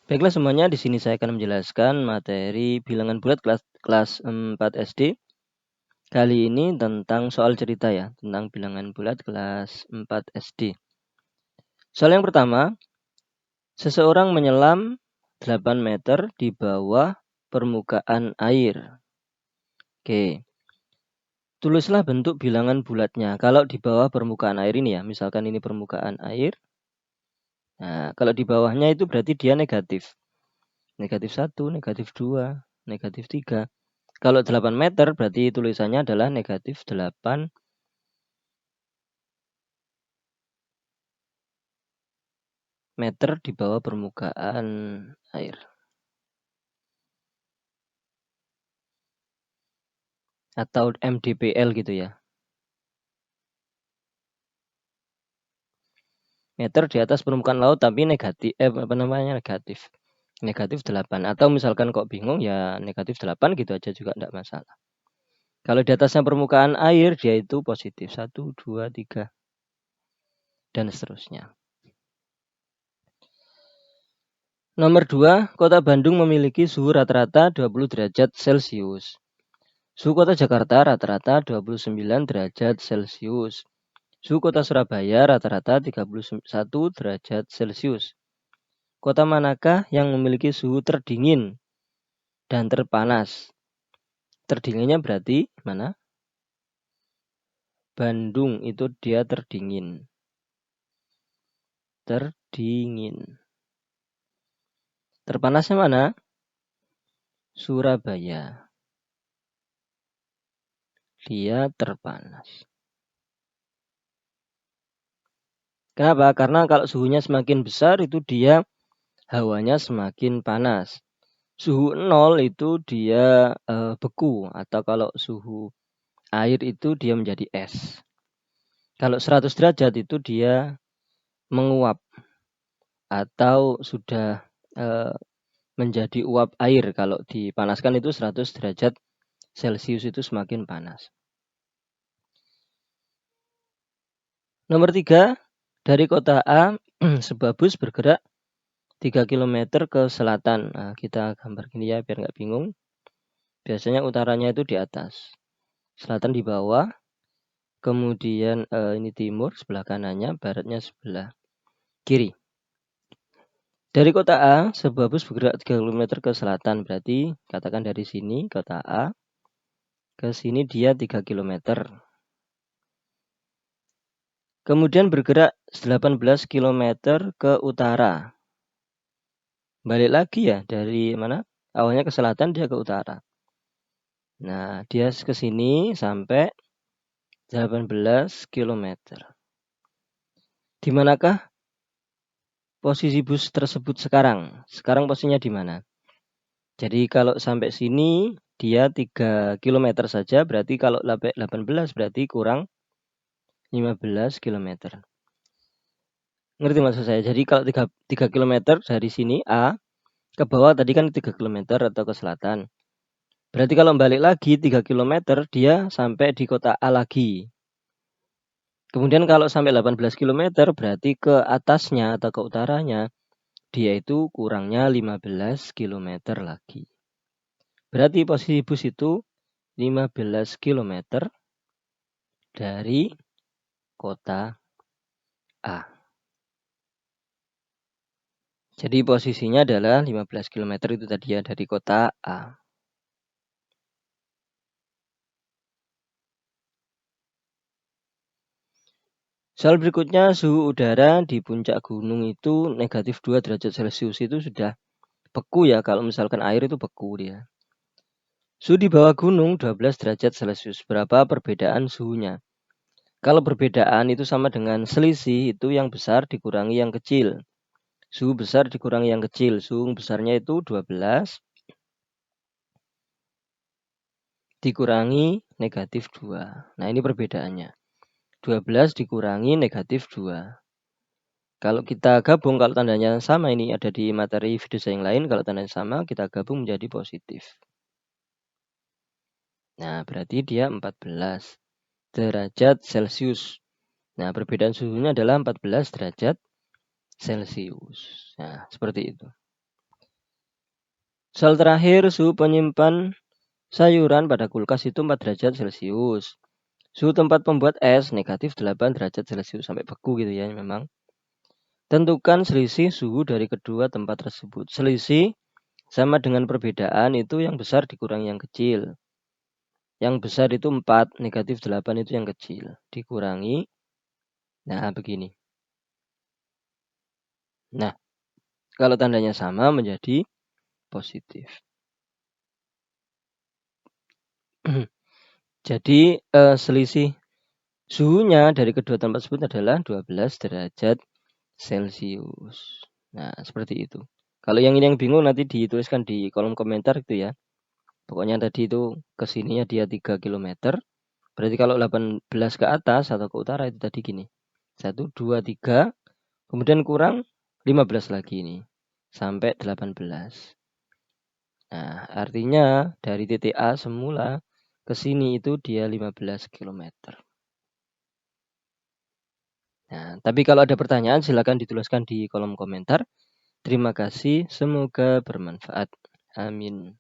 Baiklah semuanya, di sini saya akan menjelaskan materi bilangan bulat kelas 4 SD. Kali ini tentang soal cerita ya, tentang bilangan bulat kelas 4 SD. Soal yang pertama, seseorang menyelam 8 meter di bawah permukaan air. Oke. Tulislah bentuk bilangan bulatnya. Kalau di bawah permukaan air ini ya, misalkan ini permukaan air. Nah, kalau di bawahnya itu berarti dia negatif. Negatif 1, negatif 2, negatif 3. Kalau 8 meter berarti tulisannya adalah negatif 8 meter di bawah permukaan air. Atau MDPL gitu ya. Meter di atas permukaan laut tapi negatif, negatif. Negatif 8. Atau misalkan kok bingung ya negatif 8 gitu aja juga tidak masalah. Kalau di atasnya permukaan air dia itu positif. 1, 2, 3. Dan seterusnya. Nomor 2, Kota Bandung memiliki suhu rata-rata 20 derajat Celcius. Suhu Kota Jakarta rata-rata 29 derajat Celcius. Suhu Kota Surabaya rata-rata 31 derajat Celcius. Kota manakah yang memiliki suhu terdingin dan terpanas? Terdinginnya berarti mana? Bandung itu dia terdingin. Terdingin. Terpanasnya mana? Surabaya. Dia terpanas. Kenapa? Karena kalau suhunya semakin besar itu dia hawanya semakin panas. Suhu 0 itu dia beku, atau kalau suhu air itu dia menjadi es. Kalau 100 derajat itu dia menguap atau sudah menjadi uap air. Kalau dipanaskan itu 100 derajat Celcius itu semakin panas. Nomor 3, dari kota A sebuah bus bergerak 3 km ke selatan. Nah, kita gambar gini ya biar nggak bingung. Biasanya utaranya itu di atas, selatan di bawah, kemudian ini timur sebelah kanannya, baratnya sebelah kiri. Dari kota A, sebuah bus bergerak 3 km ke selatan. Berarti katakan dari sini kota A ke sini dia 3 km. Kemudian bergerak 18 km ke utara. Balik lagi ya dari mana? Awalnya ke selatan, dia ke utara. Nah, dia ke sini sampai 18 km. Di manakah posisi bus tersebut sekarang? Sekarang posisinya di mana? Jadi kalau sampai sini dia 3 km saja, berarti kalau 18 berarti kurang 15 km. Ngerti maksud saya? Jadi kalau 3 km dari sini A ke bawah tadi kan 3 km atau ke selatan. Berarti kalau balik lagi 3 km dia sampai di kota A lagi. Kemudian kalau sampai 18 km berarti ke atasnya atau ke utaranya dia itu kurangnya 15 km lagi. Berarti posisi bus itu 15 km dari kota A. Jadi posisinya adalah 15 km itu tadi ya dari kota A. Soal berikutnya, suhu udara di puncak gunung itu negatif 2 derajat Celcius itu sudah beku ya. Kalau misalkan air itu beku dia. Suhu di bawah gunung 12 derajat Celcius. Berapa perbedaan suhunya? Kalau perbedaan itu sama dengan selisih, itu yang besar dikurangi yang kecil. Suhu besar dikurangi yang kecil. Suhu besarnya itu 12 dikurangi negatif 2. Nah, ini perbedaannya. 12 dikurangi negatif 2. Kalau kita gabung, kalau tandanya sama, ini ada di materi video saya yang lain. Kalau tandanya sama, kita gabung menjadi positif. Nah, berarti dia 14 derajat Celcius. Nah, perbedaan suhunya adalah 14 derajat Celcius. Nah, seperti itu. Soal terakhir, suhu penyimpan sayuran pada kulkas itu 4 derajat Celcius. Suhu tempat pembuat es negatif 8 derajat Celcius, sampai beku gitu ya memang. Tentukan selisih suhu dari kedua tempat tersebut. Selisih sama dengan perbedaan itu yang besar dikurangi yang kecil. Yang besar itu 4, negatif 8 itu yang kecil. Dikurangi. Nah, begini. Nah, kalau tandanya sama menjadi positif. Jadi selisih suhunya dari kedua tempat tersebut adalah 12 derajat Celcius. Nah, seperti itu. Kalau yang ini yang bingung nanti dituliskan di kolom komentar gitu ya. Pokoknya tadi itu kesininya dia 3 kilometer. Berarti kalau 18 ke atas atau ke utara itu tadi gini. 1, 2, 3. Kemudian kurang 15 lagi ini. Sampai 18. Nah, artinya dari titik A semula ke sini itu dia 15 kilometer. Nah, tapi kalau ada pertanyaan silakan dituliskan di kolom komentar. Terima kasih, semoga bermanfaat. Amin.